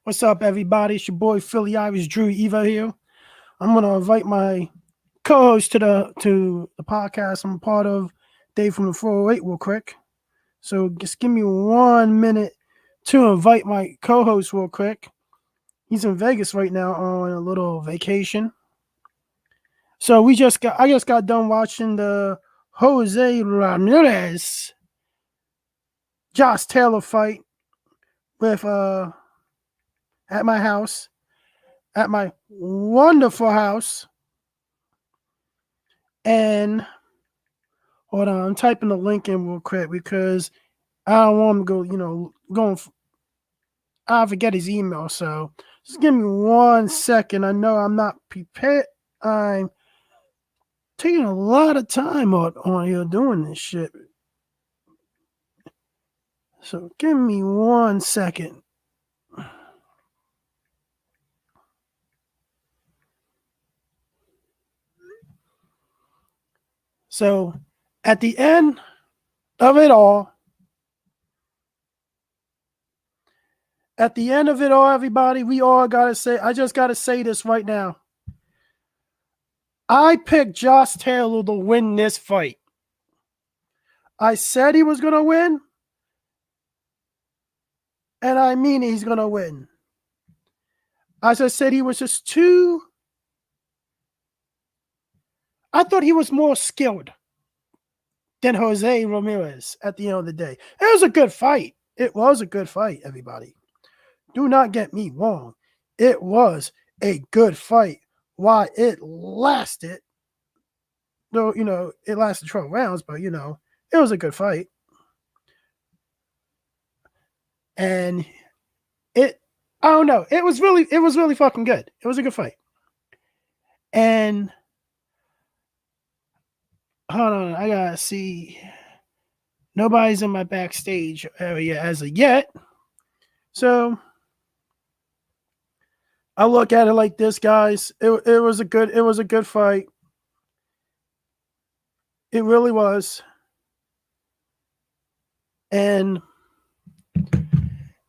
What's up, everybody? It's your boy Philly Irish Drew Eva here. I'm gonna invite my co-host to the podcast I'm a part of, Dave from the 408, real quick. So just give me 1 minute to invite my co-host real quick. He's in Vegas right now on a little vacation. So I just got done watching the Jose Ramirez Josh Taylor fight with at my house, at my wonderful house. And hold on, I'm typing the link in real quick because I don't want him to I forget his email. So just give me 1 second. I know I'm not prepared. I'm taking a lot of time on here doing this shit. So give me 1 second. So at the end of it all, everybody, we all gotta say, I just gotta say this right now. I picked Josh Taylor to win this fight. I said he was gonna win, and I mean he's gonna win. As I said, he was just too. I thought he was more skilled than Jose Ramirez at the end of the day. It was a good fight. It was a good fight, everybody. Do not get me wrong. It was a good fight. Why it lasted, though, it lasted 12 rounds, but, it was a good fight. And I don't know. It was really fucking good. It was a good fight. And hold on, I gotta see. Nobody's in my backstage area as of yet. So I look at it like this, guys. It was a good fight. It really was. And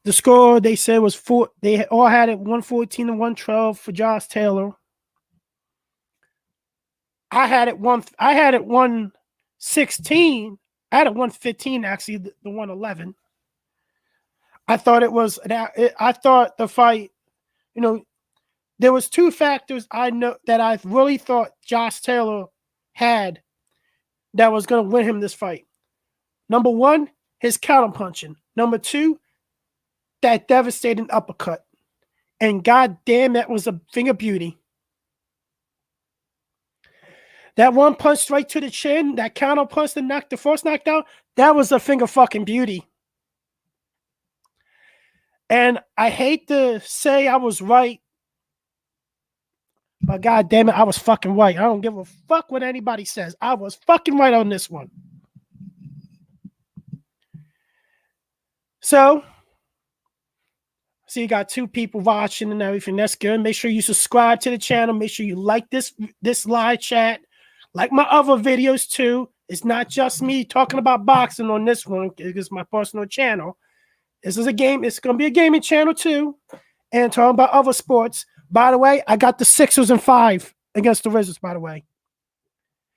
the score they said was they all had it 114 and 112 for Josh Taylor. I had it 116. I had it 115, actually, the 111. I thought the fight, there was two factors I know that I really thought Josh Taylor had that was going to win him this fight. Number one, his counterpunching. Number two, that devastating uppercut. And goddamn, that was a thing of beauty. That one punch straight to the chin, that counter punch that knocked the first knockdown, that was a thing of fucking beauty. And I hate to say I was right, but goddamn it, I was fucking right. I don't give a fuck what anybody says. I was fucking right on this one. So you got two people watching and everything. That's good. Make sure you subscribe to the channel. Make sure you like this live chat. Like my other videos too. It's not just me talking about boxing on this one. It's my personal channel. This is a game. It's going to be a gaming channel too. And talking about other sports. By the way, I got the Sixers in 5 against the Wizards, by the way.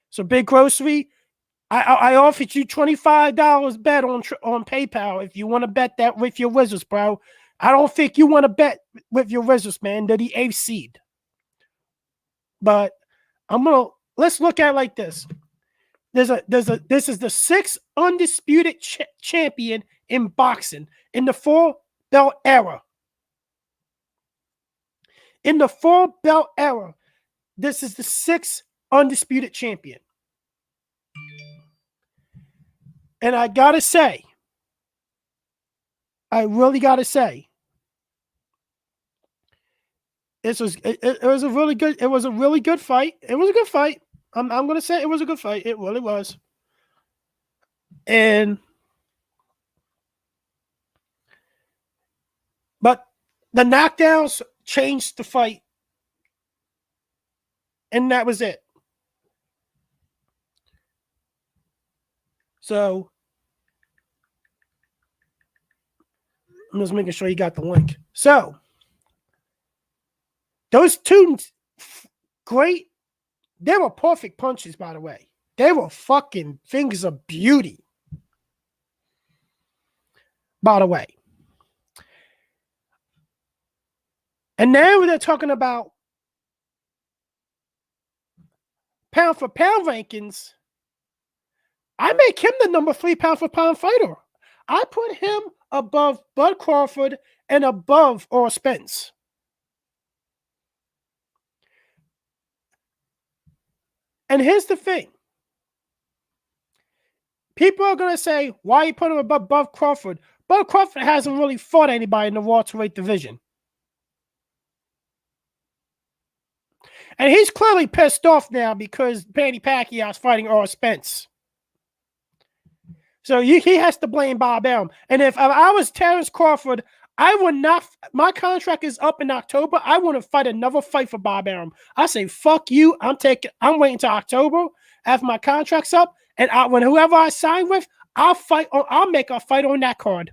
So Big Grocery, I offered you $25 bet on PayPal if you want to bet that with your Wizards, bro. I don't think you want to bet with your Wizards, man. They're the 8th seed. But let's look at it like this. This is the 6th undisputed champion in boxing in the 4-belt era. In the 4-belt era, this is the 6th undisputed champion. And I gotta say, I really gotta say, it was a really good fight. It was a good fight. I'm gonna say it was a good fight. It really was. But the knockdowns changed the fight. And that was it. So I'm just making sure you got the link. So Those two great, they were perfect punches, by the way. They were fucking fingers of beauty, by the way. And now they're talking about pound for pound rankings. I make him the number 3 pound for pound fighter. I put him above Bud Crawford and above Errol Spence. And here's the thing. People are going to say, why you put him above Bud Crawford? Bud Crawford hasn't really fought anybody in the welterweight division. And he's clearly pissed off now because Manny Pacquiao is fighting Errol Spence. So he has to blame Bob Arum. And if I was Terence Crawford, I would not. My contract is up in October. I want to fight another fight for Bob Arum. I say, fuck you. I'm waiting till October after my contract's up. And when whoever I sign with, I'll make a fight on that card.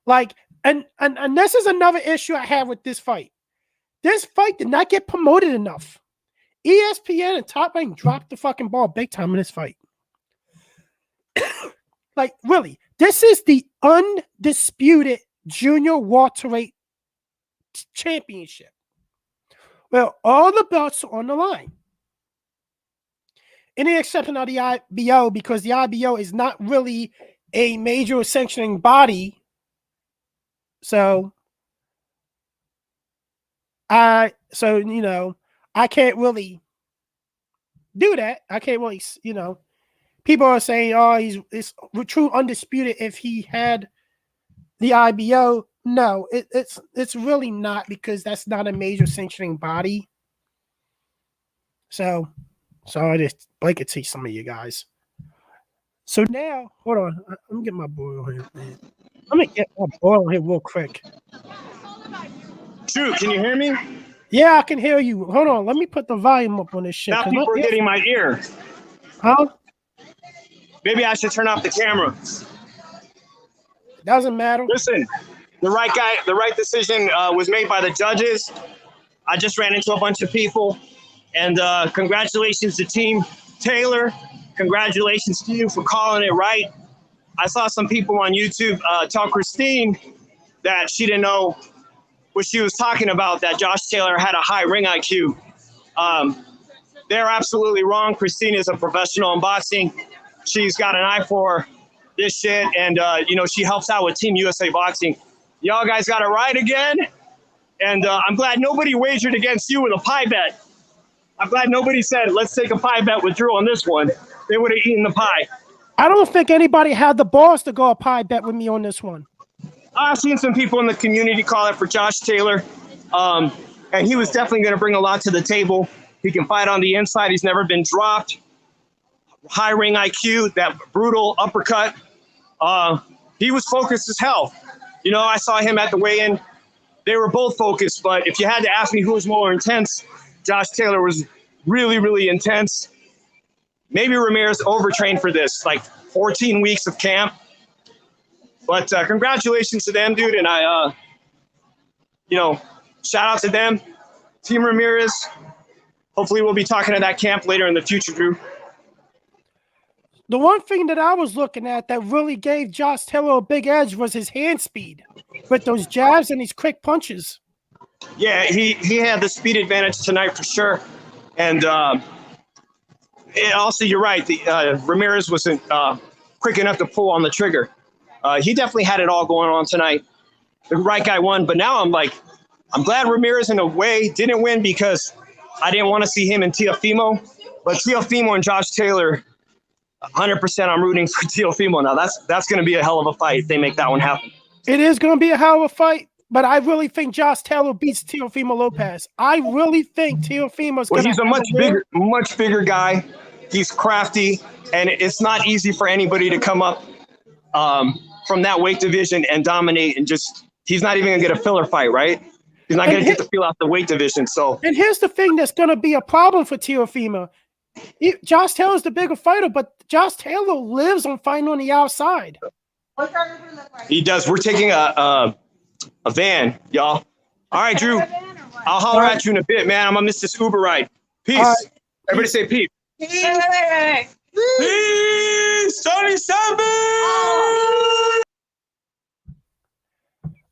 Like, and this is another issue I have with this fight. This fight did not get promoted enough. ESPN and Top Rank dropped the fucking ball big time in this fight. Like, really, this is the undisputed junior welterweight championship. Well, all the belts are on the line. In the exception of the IBO, because the IBO is not really a major sanctioning body. So I can't really do that. I can't really, people are saying, oh, it's true undisputed if he had the IBO. No, it's really not, because that's not a major sanctioning body. So I just blanket see some of you guys. So now, hold on. I'm gonna get my boy on here, man. I'm gonna get my boy on here real quick. Drew, can you hear me? Yeah, I can hear you. Hold on, let me put the volume up on this shit. Now people are getting my ear. Huh? Maybe I should turn off the camera. Doesn't matter. Listen, the right decision was made by the judges. I just ran into a bunch of people, and congratulations to Team Taylor. Congratulations to you for calling it right. I saw some people on YouTube tell Christine that she didn't know what she was talking about, that Josh Taylor had a high ring IQ. They're absolutely wrong. Christine is a professional in boxing. She's got an eye for this shit, and she helps out with Team USA Boxing. Y'all guys got it right again, and I'm glad nobody wagered against you with a pie bet. I'm glad nobody said, let's take a pie bet with Drew on this one. They would have eaten the pie. I don't think anybody had the balls to go a pie bet with me on this one. I've seen some people in the community call it for Josh Taylor, and he was definitely going to bring a lot to the table. He can fight on the inside. He's never been dropped. High ring IQ, that brutal uppercut. He was focused as hell. I saw him at the weigh-in. They were both focused, but if you had to ask me who was more intense, Josh Taylor was really, really intense. Maybe Ramirez overtrained for this, like 14 weeks of camp. But congratulations to them, dude. And I, shout out to them. Team Ramirez. Hopefully we'll be talking to that camp later in the future, Drew. The one thing that I was looking at that really gave Josh Taylor a big edge was his hand speed with those jabs and these quick punches. Yeah, he had the speed advantage tonight for sure. And also, you're right. Ramirez wasn't quick enough to pull on the trigger. He definitely had it all going on tonight. The right guy won. But now I'm glad Ramirez in a way didn't win, because I didn't want to see him and Teofimo. But Teofimo and Josh Taylor, 100% I'm rooting for Teofimo now. That's going to be a hell of a fight if they make that one happen. It is going to be a hell of a fight, but I really think Josh Taylor beats Teofimo Lopez. I really think Teofimo's going to. Well, he's a much bigger guy. He's crafty, and it's not easy for anybody to come up from that weight division and dominate, and he's not even going to get a filler fight, right? He's not going to get to feel out the weight division. So, and here's the thing that's going to be a problem for Teofimo. Josh Taylor's the bigger fighter, but Josh Taylor lives on fighting on the outside. He does. We're taking a a van, y'all. All right, Drew. I'll holler at you in a bit, man. I'm gonna miss this Uber ride. Peace. All right. Everybody say peace. Peace. 27.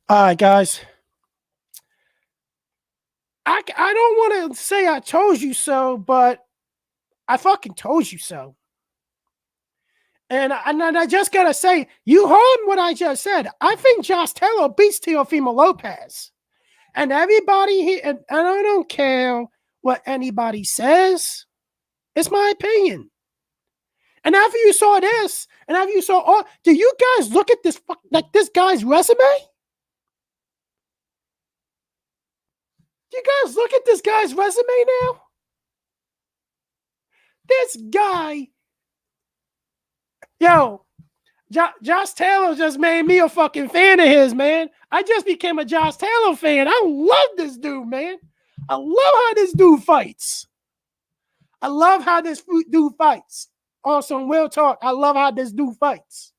All right, guys. I don't want to say I told you so, but I fucking told you so. And I just gotta say, you heard what I just said. I think Josh Taylor beats Teofimo Lopez. And everybody here, and I don't care what anybody says. It's my opinion. And after you saw this, and after you saw do you guys look at this this guy's resume? Do you guys look at this guy's resume now? This guy, yo, Josh Taylor just made me a fucking fan of his, man. I just became a Josh Taylor fan. I love this dude, man. I love how this dude fights. I love how this dude fights. Also, in real talk, I love how this dude fights.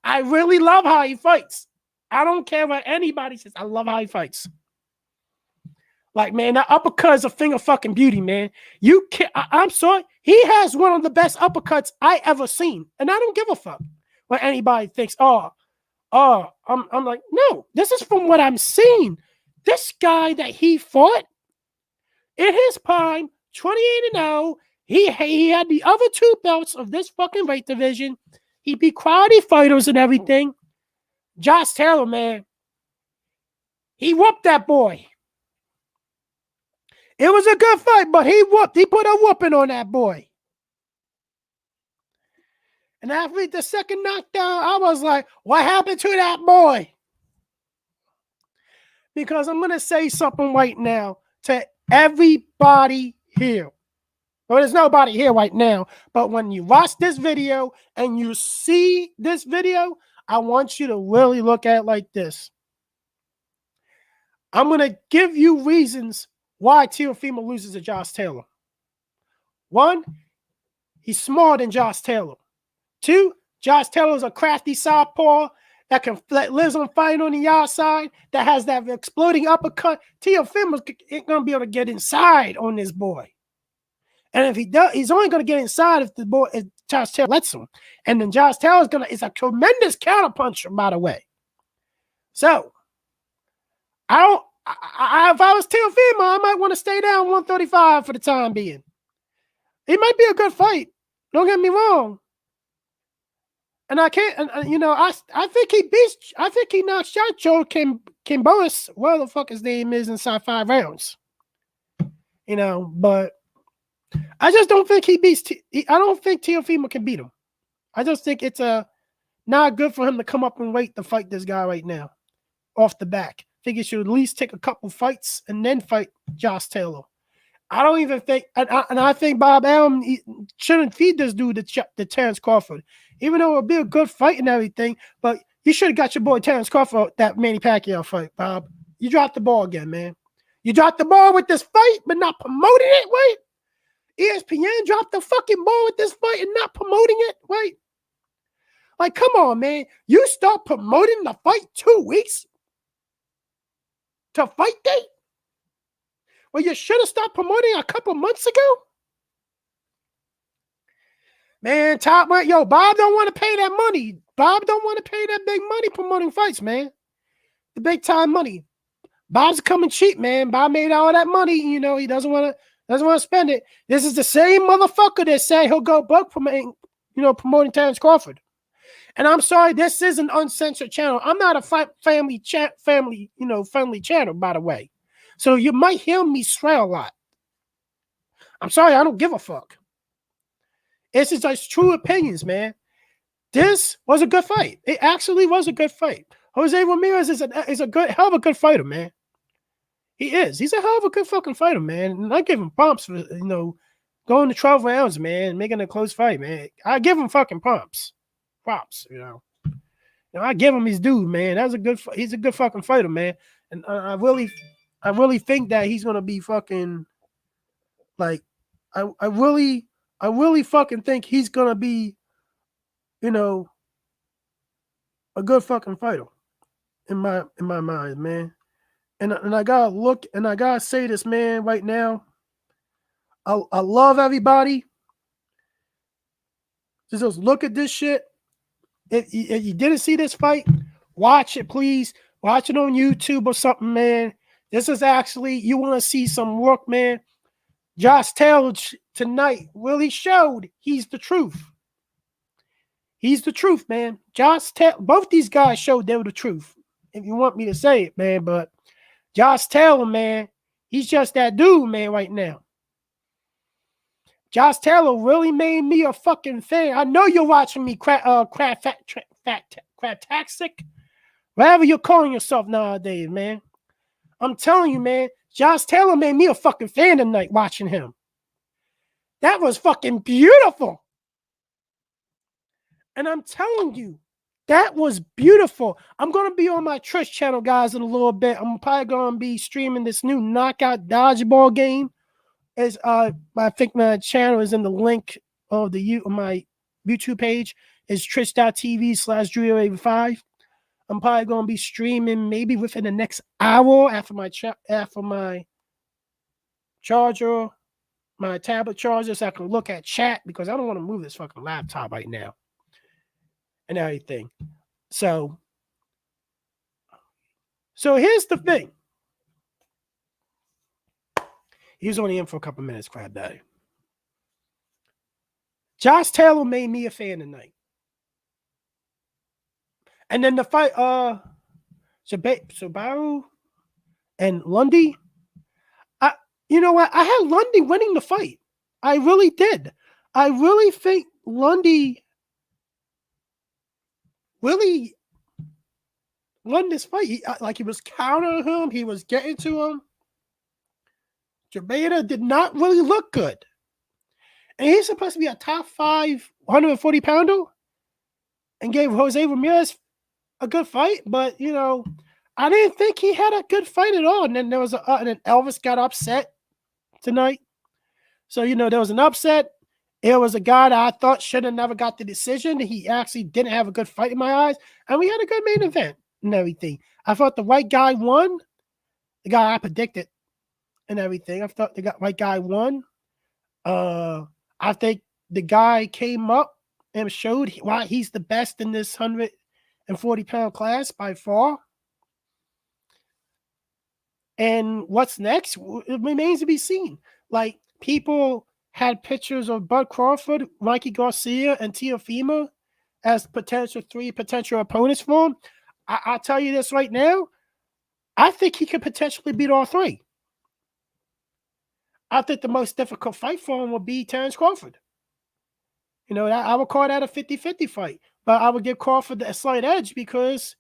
I really love how he fights. I don't care what anybody says. I love how he fights. Like, man, that uppercut is a thing of fucking beauty, man. You can't, I'm sorry. He has one of the best uppercuts I ever seen. And I don't give a fuck what anybody thinks. I'm like, no, this is from what I'm seeing. This guy that he fought in his prime, 28-0, he had the other two belts of this fucking weight division. He beat quality fighters and everything. Josh Taylor, man, he whooped that boy. It was a good fight, but he put a whooping on that boy. And after the second knockdown, I was like, what happened to that boy? Because I'm going to say something right now to everybody here. Well, there's nobody here right now, but when you watch this video and you see this video, I want you to really look at it like this. I'm going to give you reasons why Teofimo loses to Josh Taylor. One, he's smarter than Josh Taylor. Two, Josh Taylor is a crafty southpaw that lives on fighting on the outside, that has that exploding uppercut. Teofimo ain't going to be able to get inside on this boy. And if he does, he's only going to get inside if Josh Taylor lets him. And then Josh Taylor is a tremendous counterpuncher, by the way. So, if I was Teofimo, I might want to stay down 135 for the time being. It might be a good fight. Don't get me wrong. And I can't, I think he knocked out Joe Kimboas, whatever the fuck his name is, inside 5 rounds. But I just don't think he beats, I don't think Teofimo can beat him. I just think it's not good for him to come up and wait to fight this guy right now, off the back. I think he should at least take a couple fights and then fight Josh Taylor. I don't even think, and I think Bob Arum shouldn't feed this dude to Terrence Crawford, even though it would be a good fight and everything. But you should have got your boy Terrence Crawford that Manny Pacquiao fight, Bob. You dropped the ball again, man. You dropped the ball with this fight, but not promoting it, right? ESPN dropped the fucking ball with this fight and not promoting it, right? Like, come on, man. You start promoting the fight 2 weeks to fight date? Well, you should have stopped promoting a couple months ago. Man, Bob don't want to pay that money. Bob don't want to pay that big money promoting fights, man. The big time money. Bob's coming cheap, man. Bob made all that money. He doesn't want to spend it. This is the same motherfucker that said he'll go broke promoting Terrence Crawford. And I'm sorry, this is an uncensored channel. I'm not a family channel, by the way. So you might hear me swear a lot. I'm sorry, I don't give a fuck. It's just like true opinions, man. This was a good fight. It actually was a good fight. Jose Ramirez is a hell of a good fighter, man. He is. He's a hell of a good fucking fighter, man. And I give him prompts for going to 12 rounds, man, making a close fight, man. I give him fucking props. I give him his due, man. He's a good fucking fighter, man. And I really think that he's gonna be fucking like I really fucking think he's gonna be, a good fucking fighter. in my mind, man. And I gotta look and I gotta say this, man, right now. I love everybody. Just look at this shit. If you didn't see this fight, watch it, please. Watch it on YouTube or something, man. This is actually, you want to see some work, man. Josh Taylor tonight really showed he's the truth. He's the truth, man. Josh Taylor, both these guys showed they were the truth. If you want me to say it, man, but Josh Taylor, man, he's just that dude, man, right now. Josh Taylor really made me a fucking fan. I know you're watching me, Craptastic, whatever you're calling yourself nowadays, man. I'm telling you, man, Josh Taylor made me a fucking fan tonight watching him. That was fucking beautiful. And I'm telling you, that was beautiful. I'm going to be on my Twitch channel, guys, in a little bit. I'm probably going to be streaming this new knockout dodgeball game. As I think my channel is in the link of my YouTube page. Is twitch.tv/Julio85. I'm probably going to be streaming maybe within the next hour after my charger, my tablet charger, so I can look at chat because I don't want to move this fucking laptop right now and everything. So here's the thing. He was only in for a couple minutes, Crab Daddy. Josh Taylor made me a fan tonight. And then the fight, Subaru and Lundy. You know what? I had Lundy winning the fight. I really did. I really think Lundy really won this fight. He was countering him. He was getting to him. Jabeda did not really look good. And he's supposed to be a top 5 140 pounder and gave Jose Ramirez a good fight. But, you know, I didn't think he had a good fight at all. And then there was and then Elvis got upset tonight. So, you know, there was an upset. It was a guy that I thought should have never got the decision. He actually didn't have a good fight in my eyes. And we had a good main event and everything. I thought the white guy won. The guy I predicted and everything. I thought the white guy won. I think the guy came up and showed why he's the best in this 140-pound class by far. And what's next? It remains to be seen. Like, people had pictures of Bud Crawford, Mikey Garcia, and Teofimo as three potential opponents for him. I'll tell you this right now. I think he could potentially beat all three. I think the most difficult fight for him will be Terence Crawford. You know, I would call that a 50-50 fight. But I would give Crawford a slight edge because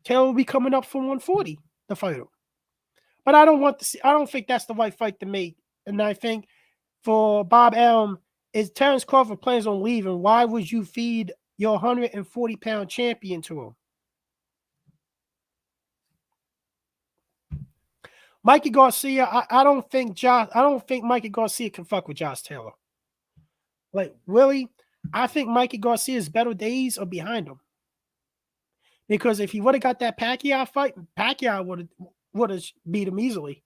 Taylor will be coming up for 140 to fight him. But I don't think that's the right fight to make. And I think for Bob Arum, is Terence Crawford plans on leaving, why would you feed your 140-pound champion to him? Mikey Garcia, I don't think Mikey Garcia can fuck with Josh Taylor. Like, really? I think Mikey Garcia's better days are behind him. Because if he would have got that Pacquiao fight, Pacquiao would have beat him easily.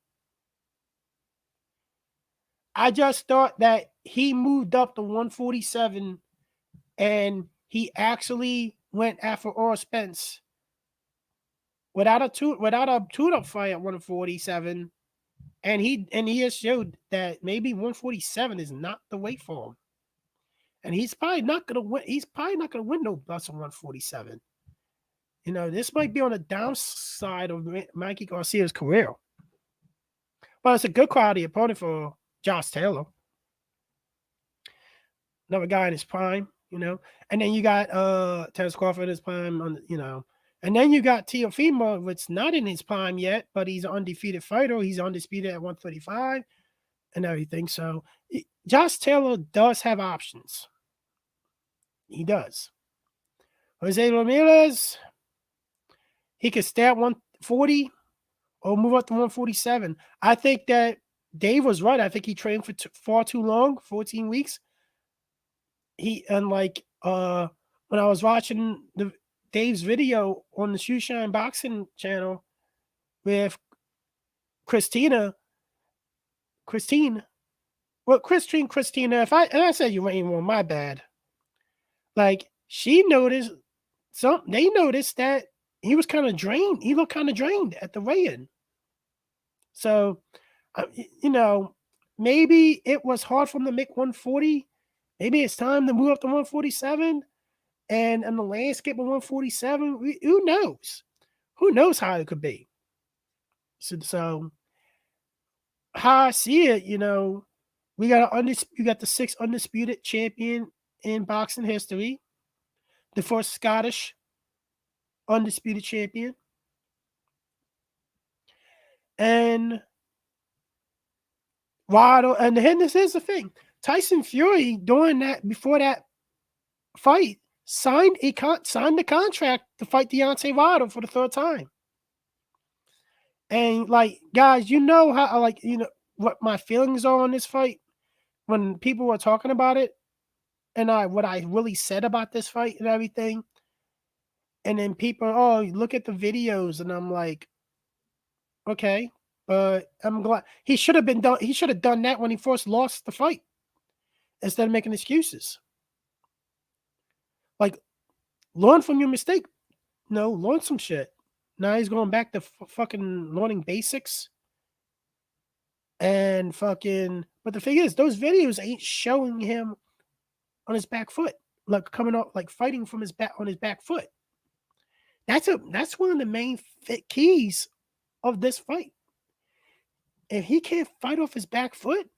I just thought that he moved up to 147 and he actually went after Errol Spence without a tune-up fight at 147, and he has showed that maybe 147 is not the weight for him, and he's probably not gonna win. He's probably not gonna win no belts on 147. You know, this might be on the downside of Mikey Garcia's career, but it's a good quality opponent for Josh Taylor, another guy in his prime. You know, and then you got Terence Crawford in his prime, you know. And then you got Teofimo, which is not in his prime yet, but he's an undefeated fighter. He's undisputed at 135 and everything. So Josh Taylor does have options. He does. Jose Ramirez, he could stay at 140 or move up to 147. I think that Dave was right. I think he trained for far too long, 14 weeks. When I was watching Dave's video on the Shoe Shine Boxing channel with Christina. Christina. If I said you ain't one, my bad. Like she noticed they noticed that he was kind of drained. He looked kind of drained at the weigh-in. So, maybe it was hard for him to make 140. Maybe it's time to move up to 147. And in the landscape of 147, who knows? Who knows how it could be? So how I see it, we got you got the 6th undisputed champion in boxing history, the first Scottish undisputed champion, and Waddle. And this is the thing: Tyson Fury before that fight signed the contract to fight Deontay Wilder for the 3rd time. And like, guys, how what my feelings are on this fight when people were talking about it, and what I really said about this fight and everything. And then people, look at the videos, and I'm like, okay, but I'm glad he should have done that when he first lost the fight instead of making excuses. Like, learn from your mistake. No, learn some shit. Now he's going back to fucking learning basics. And fucking, but the thing is, those videos ain't showing him on his back foot, like coming up, like fighting from his back on his back foot. That's one of the main keys of this fight. If he can't fight off his back foot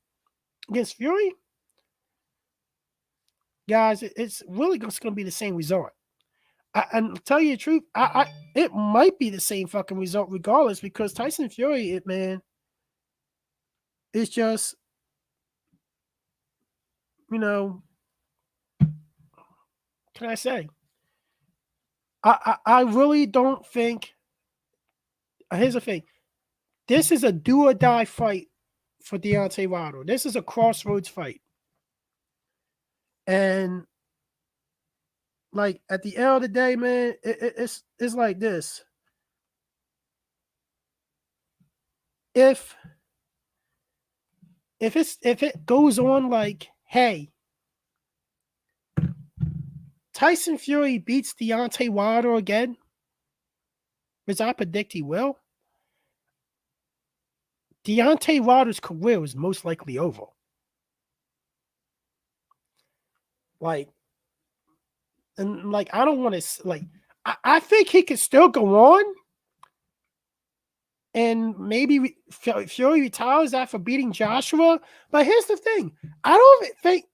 against Fury, guys, it's really just going to be the same result. And tell you the truth, it might be the same fucking result regardless, because Tyson Fury, man, it's just, can I say? I really don't think. Here's the thing: this is a do or die fight for Deontay Wilder. This is a crossroads fight, and like at the end of the day, man, it's like this. If it goes on like, hey, Tyson Fury beats Deontay Wilder again, which I predict he will, Deontay Wilder's career is most likely over. Like, and like, I don't want to, like, I think he could still go on, and maybe Fury retires after beating Joshua. But here's the thing: I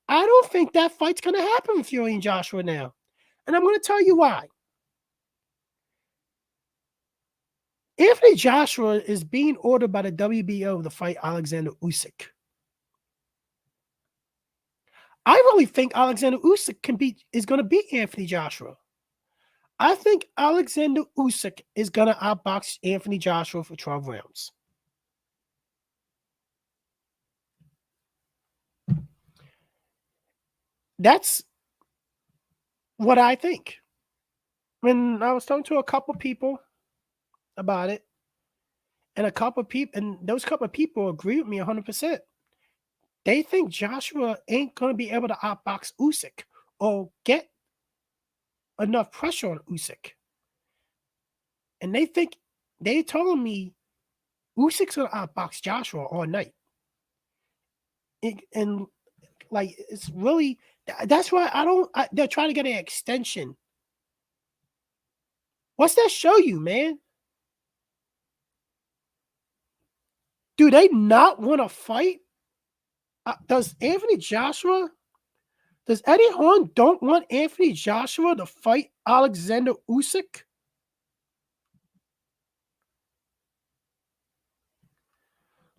don't think that fight's going to happen with Fury and Joshua now, and I'm going to tell you why. Anthony Joshua is being ordered by the WBO to fight Alexander Usyk. I really think Alexander Usyk is going to beat Anthony Joshua. I think Alexander Usyk is going to outbox Anthony Joshua for 12 rounds. That's what I think. When I was talking to a couple people about it, and those couple of people agree with me 100%. They think Joshua ain't going to be able to outbox Usyk or get enough pressure on Usyk. And they told me Usyk's going to outbox Joshua all night. And like, it's really, that's why they're trying to get an extension. What's that show you, man? Do they not want to fight? Does Eddie Hearn don't want Anthony Joshua to fight Alexander Usyk?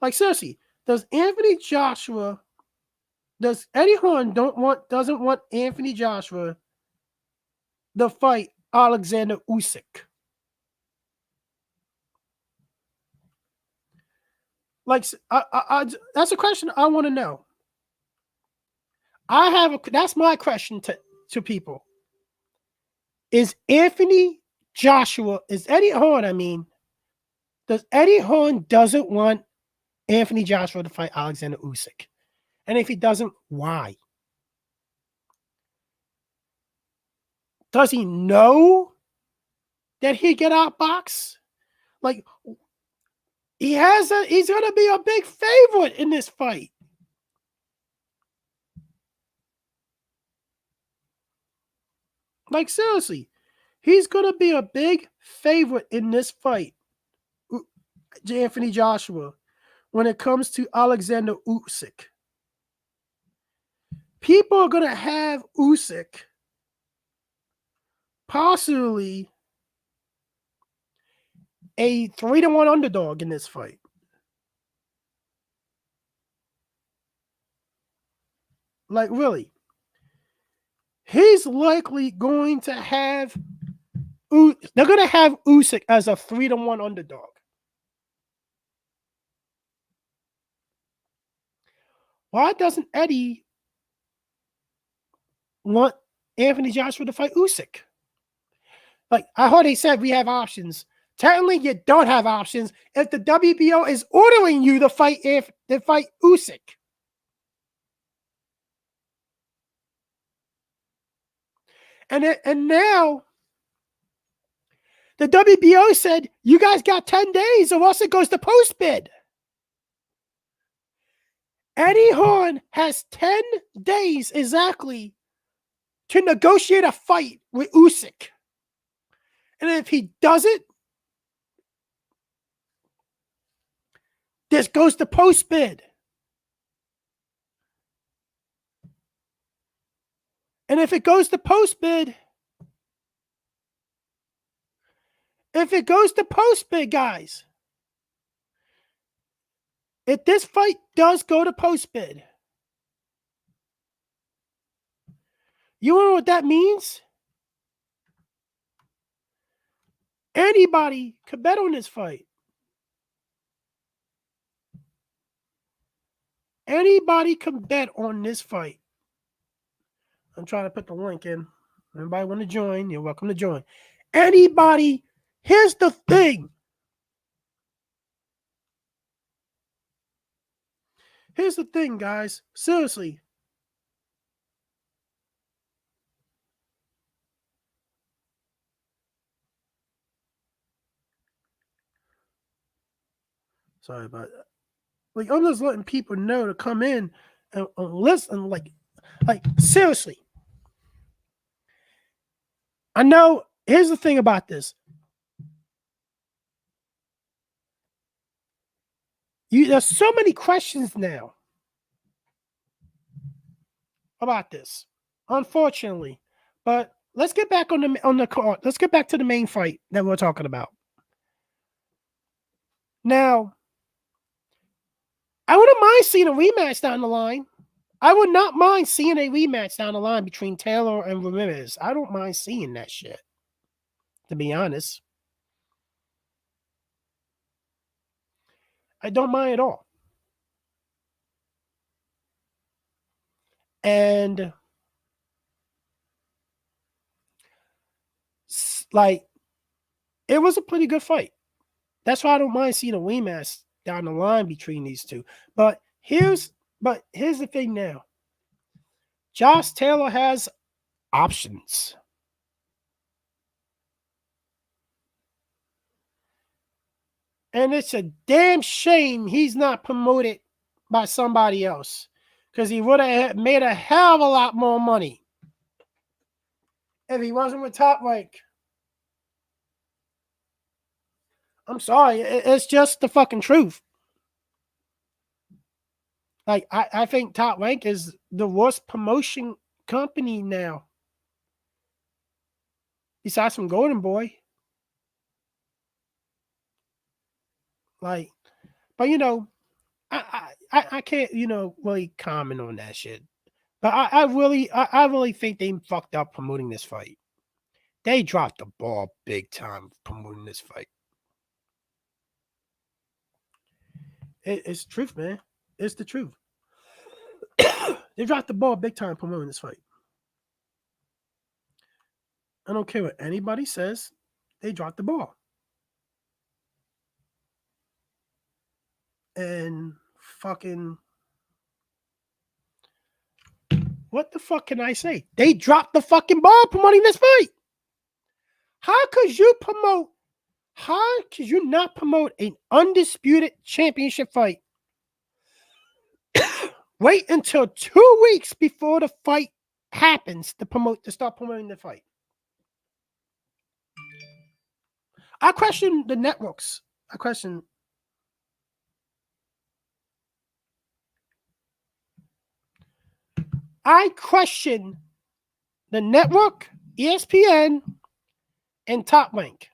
Like, seriously, does Eddie Hearn doesn't want Anthony Joshua to fight Alexander Usyk? Like, that's a question I want to know. That's my question to people. Is Eddie Horn, does Eddie Horn doesn't want Anthony Joshua to fight Alexander Usyk? And if he doesn't, why? Does he know that he get outboxed? Like, he's going to be a big favorite in this fight. Like, seriously, he's going to be a big favorite in this fight, Anthony Joshua, when it comes to Alexander Usyk. People are going to have Usyk possibly a 3-1 underdog in this fight. Like, really. He's likely going to have they're going to have Usyk as a 3-1 underdog. Why doesn't Eddie want Anthony Joshua to fight Usyk? Like, I heard he said we have options. Technically, you don't have options if the WBO is ordering you to fight Usyk. And now the WBO said you guys got 10 days or else it goes to post bid. Eddie Horn has 10 days exactly to negotiate a fight with Usyk. And if he does it, this goes to post bid. And if it goes to post bid, guys, if this fight does go to post bid, you know what that means? Anybody could bet on this fight. Anybody can bet on this fight. I'm trying to put the link in. Anybody want to join? You're welcome to join. Anybody. Here's the thing. Here's the thing, guys. Seriously. Sorry about that. Like, I'm just letting people know to come in and listen. Like seriously. I know. Here's the thing about this. There's so many questions now about this, unfortunately. But let's get back on the card. Let's get back to the main fight that we're talking about. Now, I wouldn't mind seeing a rematch down the line. I would not mind seeing a rematch down the line between Taylor and Ramirez. I don't mind seeing that shit, to be honest. I don't mind at all. And like, it was a pretty good fight. That's why I don't mind seeing a rematch down the line between these two. But here's the thing now. Josh Taylor has options. And it's a damn shame he's not promoted by somebody else, because he would have made a hell of a lot more money if he wasn't with Top Rank. I'm sorry. It's just the fucking truth. Like, I think Top Rank is the worst promotion company now, besides from Golden Boy. Like, but I can't, really comment on that shit. But I really think they fucked up promoting this fight. They dropped the ball big time promoting this fight. It's the truth, man. It's the truth. They dropped the ball big time promoting this fight. I don't care what anybody says. They dropped the ball. And fucking, what the fuck can I say? They dropped the fucking ball promoting this fight. How could you not promote an undisputed championship fight? Wait until 2 weeks before the fight happens to start promoting the fight. I question the networks. I question the network, ESPN, and Top Rank.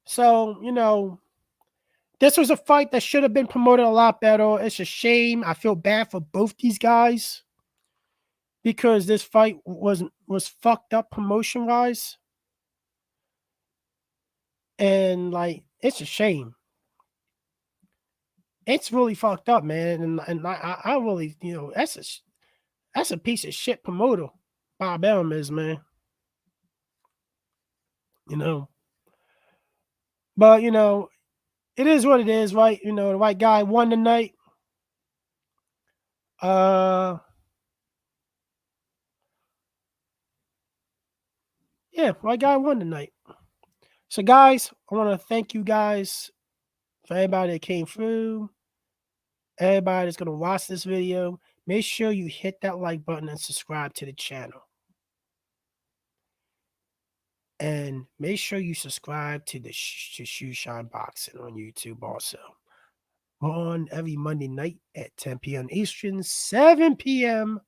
So, this was a fight that should have been promoted a lot better. It's a shame. I feel bad for both these guys because this fight was fucked up promotion-wise. And, like, it's a shame. It's really fucked up, man. And I really, that's a piece of shit promoter, Bob Arum is, man. But, it is what it is, right? The white guy won tonight. Yeah, white guy won tonight. So, guys, I want to thank you guys for everybody that came through. Everybody that's going to watch this video. Make sure you hit that like button and subscribe to the channel. And make sure you subscribe to the Shoe Shine Boxing on YouTube also. We're on every Monday night at 10 p.m. Eastern, 7 p.m.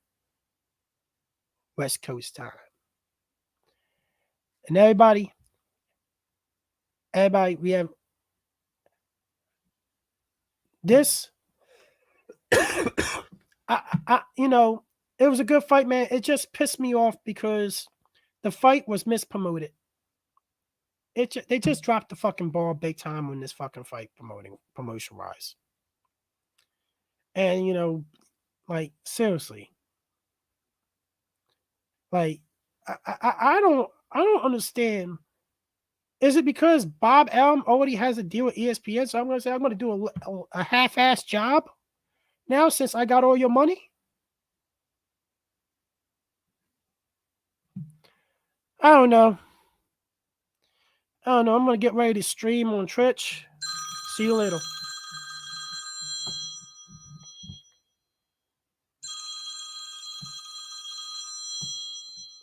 West Coast time. And everybody, we have this. It was a good fight, man. It just pissed me off because the fight was mispromoted. They just dropped the fucking ball big time on this fucking fight promotion-wise. And, like, seriously. Like, I don't understand. Is it because Bob Arum already has a deal with ESPN? So I'm going to say I'm going to do a half-ass job now since I got all your money? I don't know. I'm going to get ready to stream on Twitch. See you later.